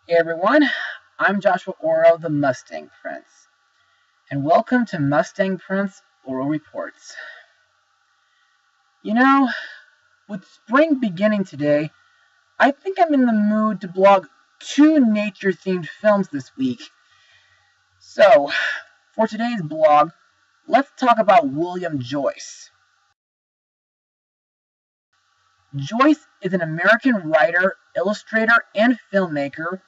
Hey everyone, I'm Joshua Orro, the Mustang Prince, and welcome to Mustang Prince Oral Reports. You know, with spring beginning today, I think I'm in the mood to blog 2 nature-themed films this week. So, for today's blog, let's talk about William Joyce. Joyce is an American writer, illustrator, and filmmaker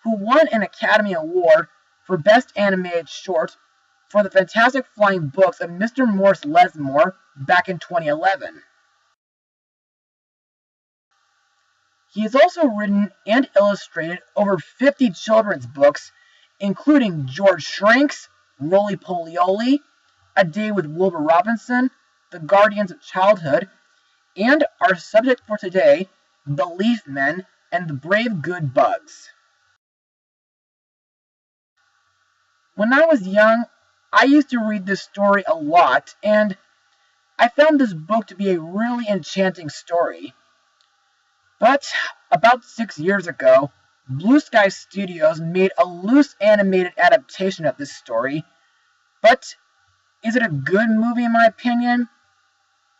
who won an Academy Award for Best Animated Short for the Fantastic Flying Books of Mr. Morris Lesmore back in 2011. He has also written and illustrated over 50 children's books, including George Shrinks, Roly Polioli, A Day with Wilbur Robinson, The Guardians of Childhood, and our subject for today, The Leaf Men and the Brave Good Bugs. When I was young, I used to read this story a lot, and I found this book to be a really enchanting story. But about 6 years ago, Blue Sky Studios made a loose animated adaptation of this story. But is it a good movie in my opinion?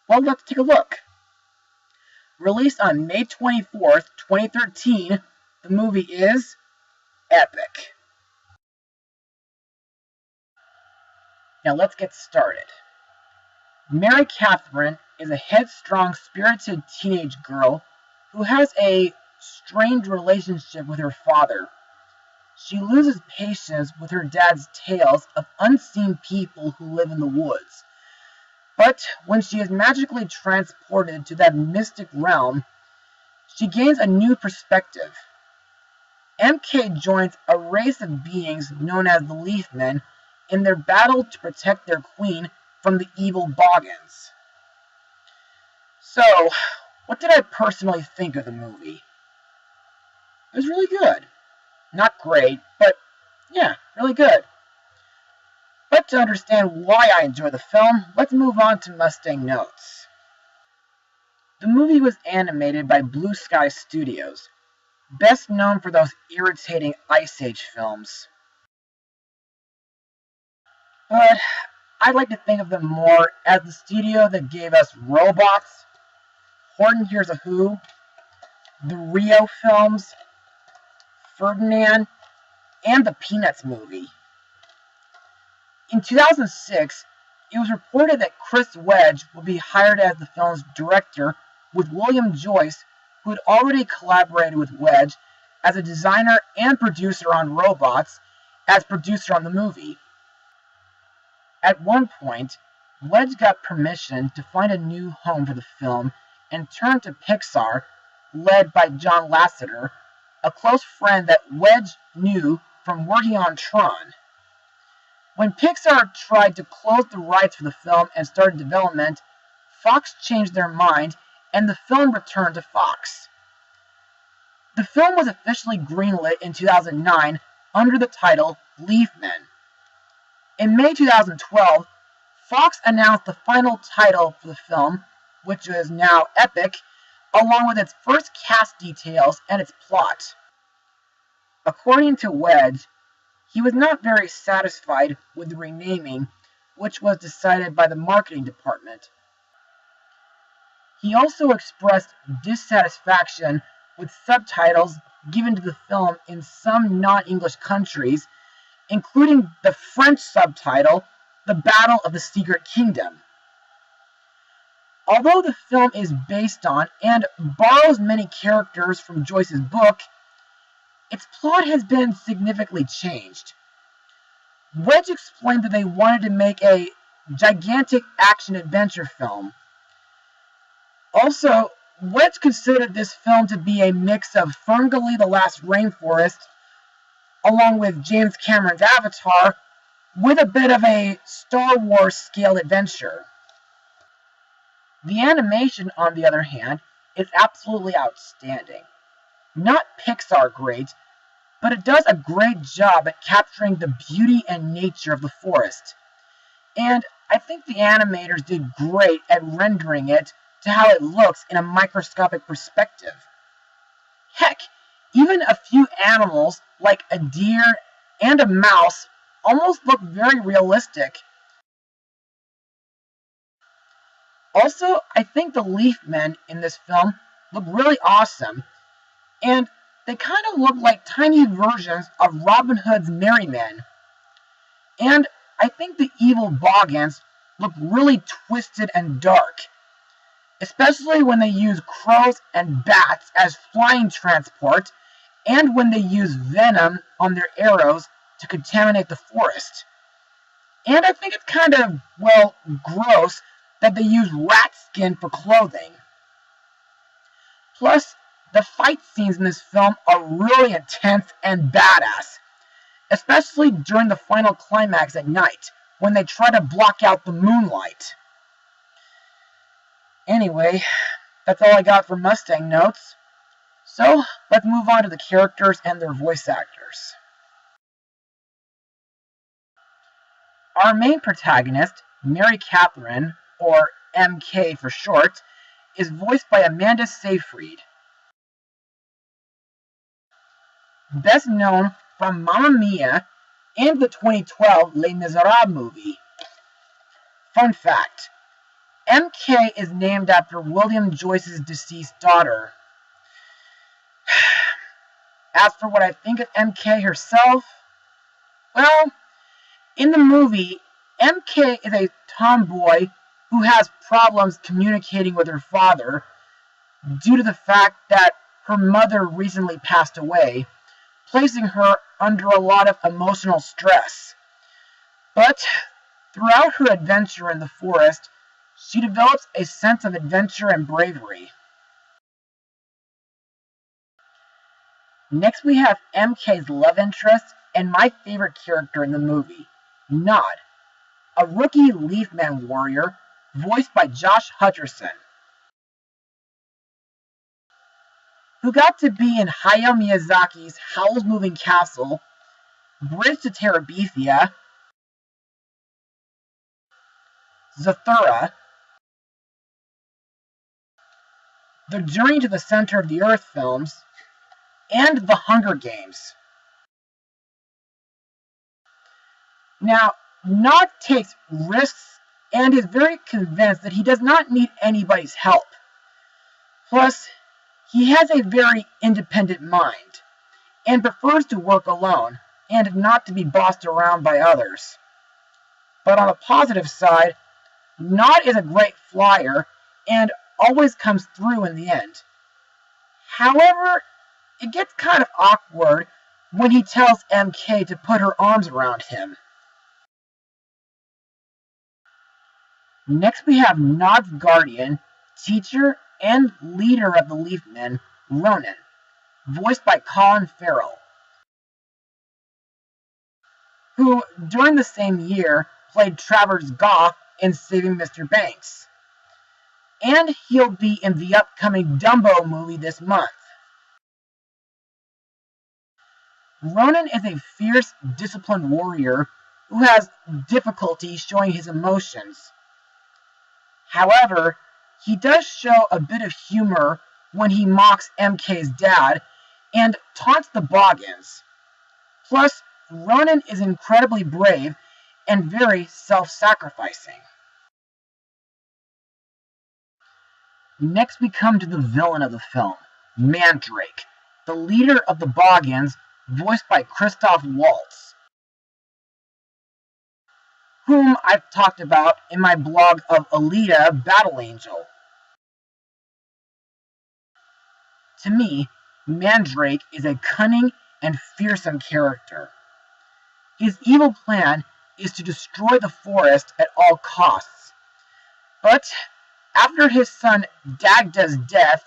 Well, let's take a look. Released on May 24th, 2013, the movie is epic. Now let's get started. Mary Catherine is a headstrong, spirited teenage girl who has a strained relationship with her father. She loses patience with her dad's tales of unseen people who live in the woods. But when she is magically transported to that mystic realm, she gains a new perspective. MK joins a race of beings known as the Leaf Men in their battle to protect their queen from the evil Boggans. So, what did I personally think of the movie? It was really good. Not great, but yeah, really good. But to understand why I enjoy the film, let's move on to Mustang notes. The movie was animated by Blue Sky Studios, best known for those irritating Ice Age films. But I'd like to think of them more as the studio that gave us Robots, Horton Hears a Who, the Rio films, Ferdinand, and the Peanuts movie. In 2006, it was reported that Chris Wedge would be hired as the film's director, with William Joyce, who had already collaborated with Wedge as a designer and producer on Robots, as producer on the movie. At one point, Wedge got permission to find a new home for the film and turned to Pixar, led by John Lasseter, a close friend that Wedge knew from working on Tron. When Pixar tried to close the rights for the film and started development, Fox changed their mind and the film returned to Fox. The film was officially greenlit in 2009 under the title Leaf Men. In May 2012, Fox announced the final title for the film, which is now Epic, along with its first cast details and its plot. According to Wedge, he was not very satisfied with the renaming, which was decided by the marketing department. He also expressed dissatisfaction with subtitles given to the film in some non-English countries, including the French subtitle, The Battle of the Secret Kingdom. Although the film is based on and borrows many characters from Joyce's book, its plot has been significantly changed. Wedge explained that they wanted to make a gigantic action-adventure film. Also, Wedge considered this film to be a mix of Ferngully the Last Rainforest, along with James Cameron's Avatar, with a bit of a Star Wars-scale adventure. The animation, on the other hand, is absolutely outstanding. Not Pixar great, but it does a great job at capturing the beauty and nature of the forest. And I think the animators did great at rendering it to how it looks in a microscopic perspective. Heck, Even a few animals, like a deer and a mouse, almost look very realistic. Also, I think the Leaf Men in this film look really awesome, and they kind of look like tiny versions of Robin Hood's Merry Men. And I think the evil Boggans look really twisted and dark, especially when they use crows and bats as flying transport, and when they use venom on their arrows to contaminate the forest. And I think it's kind of, well, gross that they use rat skin for clothing. Plus, the fight scenes in this film are really intense and badass, especially during the final climax at night, when they try to block out the moonlight. Anyway, that's all I got for Mustang notes. So, let's move on to the characters and their voice actors. Our main protagonist, Mary Catherine, or MK for short, is voiced by Amanda Seyfried. Best known from Mamma Mia and the 2012 Les Miserables movie. Fun fact, MK is named after William Joyce's deceased daughter. As for what I think of MK herself, well, in the movie, MK is a tomboy who has problems communicating with her father due to the fact that her mother recently passed away, placing her under a lot of emotional stress. But throughout her adventure in the forest, she develops a sense of adventure and bravery. Next we have MK's love interest and my favorite character in the movie, Nod, a rookie Leafman warrior voiced by Josh Hutcherson, who got to be in Hayao Miyazaki's Howl's Moving Castle, Bridge to Terabithia, Zathura, the Journey to the Center of the Earth films, and The Hunger Games. Now, Nod takes risks and is very convinced that he does not need anybody's help. Plus, he has a very independent mind and prefers to work alone and not to be bossed around by others. But on the positive side, Nod is a great flyer and always comes through in the end. However, it gets kind of awkward when he tells MK to put her arms around him. Next we have Nod's guardian, teacher, and leader of the Leafmen, Ronan, voiced by Colin Farrell, who during the same year played Travers Goff in Saving Mr. Banks. And he'll be in the upcoming Dumbo movie this month. Ronan is a fierce, disciplined warrior who has difficulty showing his emotions. However, he does show a bit of humor when he mocks MK's dad and taunts the Boggans. Plus, Ronan is incredibly brave and very self-sacrificing. Next we come to the villain of the film, Mandrake, the leader of the Boggans, voiced by Christoph Waltz, whom I've talked about in my blog of Alita Battle Angel. To me, Mandrake is a cunning and fearsome character. His evil plan is to destroy the forest at all costs. But after his son Dagda's death,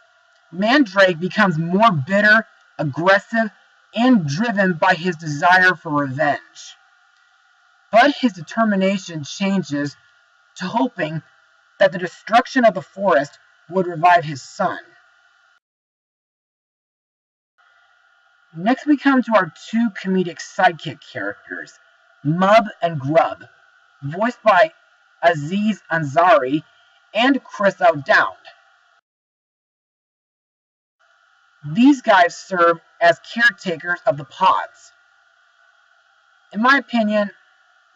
Mandrake becomes more bitter, aggressive, and driven by his desire for revenge. But his determination changes to hoping that the destruction of the forest would revive his son. Next we come to our two comedic sidekick characters, Mub and Grub, voiced by Aziz Ansari and Chris O'Dowd. These guys serve as caretakers of the pods. In my opinion,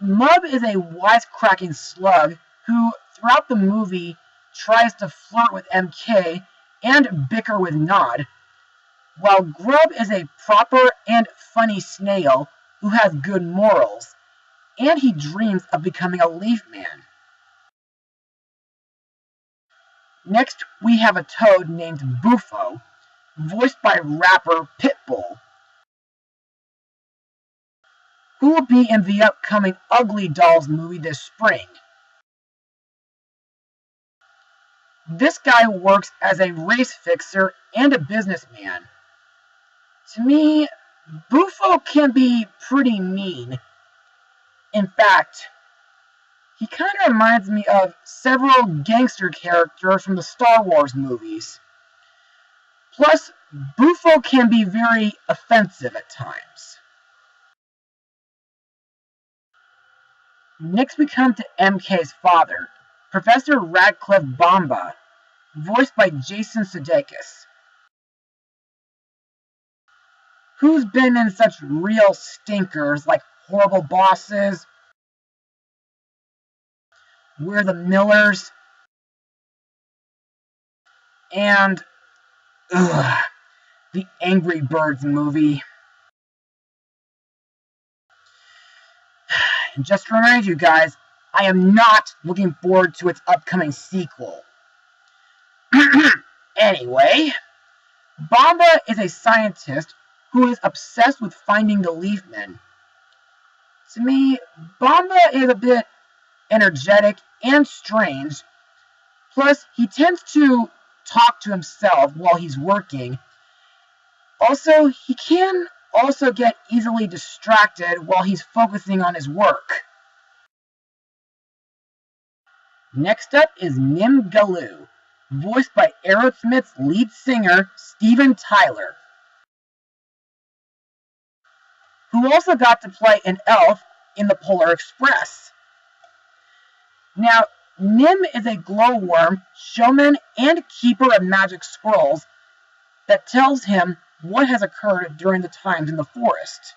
Mub is a wisecracking slug who, throughout the movie, tries to flirt with MK and bicker with Nod, while Grub is a proper and funny snail who has good morals, and he dreams of becoming a Leaf Man. Next, we have a toad named Bufo, voiced by rapper Pitbull, who will be in the upcoming Ugly Dolls movie this spring. This guy works as a race fixer and a businessman. To me, Bufo can be pretty mean. In fact, he kind of reminds me of several gangster characters from the Star Wars movies. Plus, Bufo can be very offensive at times. Next we come to MK's father, Professor Radcliffe Bomba, voiced by Jason Sudeikis, who's been in such real stinkers like Horrible Bosses, We're the Millers, and the Angry Birds movie. And just to remind you guys, I am not looking forward to its upcoming sequel. Anyway, Bomba is a scientist who is obsessed with finding the Leafmen. To me, Bomba is a bit energetic and strange. Plus, he tends to talk to himself while he's working. Also, he can also get easily distracted while he's focusing on his work. Next up is Nim Galoo, voiced by Aerosmith's lead singer Steven Tyler, who also got to play an elf in the Polar Express. Now, Nim is a glowworm, showman, and keeper of magic scrolls that tells him what has occurred during the times in the forest.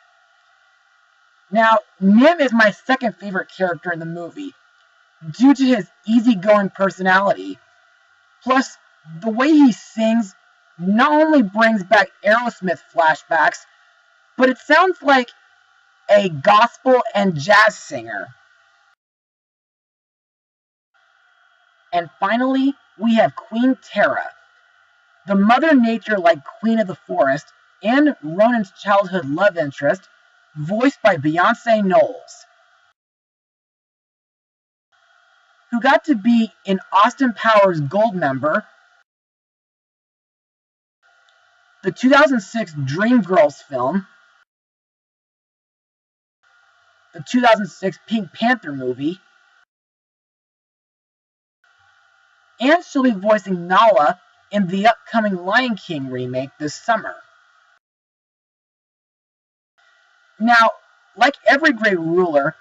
Now, Nim is my second favorite character in the movie, due to his easygoing personality. Plus, the way he sings not only brings back Aerosmith flashbacks, but it sounds like a gospel and jazz singer. And finally, we have Queen Terra, the Mother Nature-like Queen of the Forest and Ronan's childhood love interest, voiced by Beyonce Knowles, who got to be in Austin Powers' Goldmember, the 2006 Dreamgirls film, the 2006 Pink Panther movie, and she'll be voicing Nala in the upcoming Lion King remake this summer. Now, like every great ruler,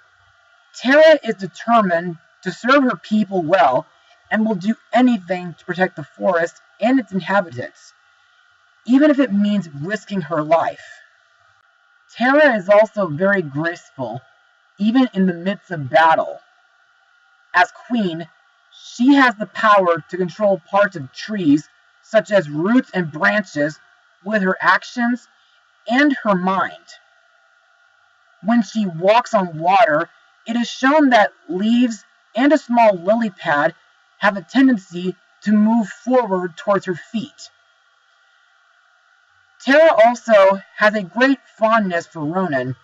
Terra is determined to serve her people well and will do anything to protect the forest and its inhabitants, even if it means risking her life. Terra is also very graceful, even in the midst of battle. As queen, she has the power to control parts of trees, such as roots and branches, with her actions and her mind. When she walks on water, it is shown that leaves and a small lily pad have a tendency to move forward towards her feet. Terra also has a great fondness for Ronan,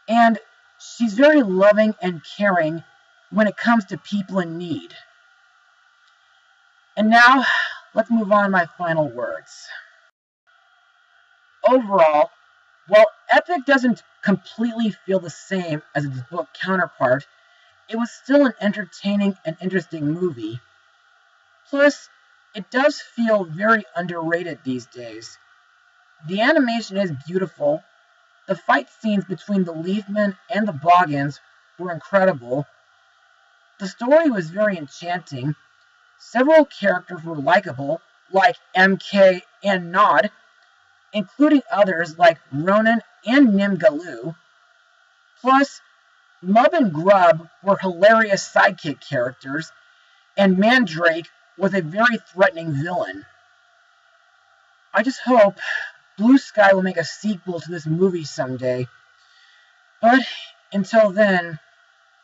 and she's very loving and caring when it comes to people in need. And now, let's move on to my final words. Overall, while Epic doesn't completely feel the same as its book counterpart, it was still an entertaining and interesting movie. Plus, it does feel very underrated these days. The animation is beautiful, the fight scenes between the Leafmen and the Boggans were incredible, the story was very enchanting, several characters were likable, like MK and Nod, including others like Ronan and Nimgaloo. Plus, Mub and Grub were hilarious sidekick characters, and Mandrake was a very threatening villain. I just hope Blue Sky will make a sequel to this movie someday. But until then,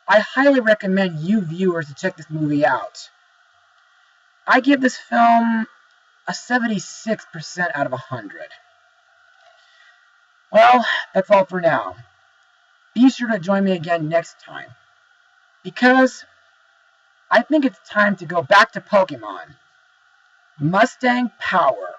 I highly recommend you viewers to check this movie out. I give this film a 76% out of 100. Well, that's all for now. Be sure to join me again next time, because I think it's time to go back to Pokemon. Mustang Power.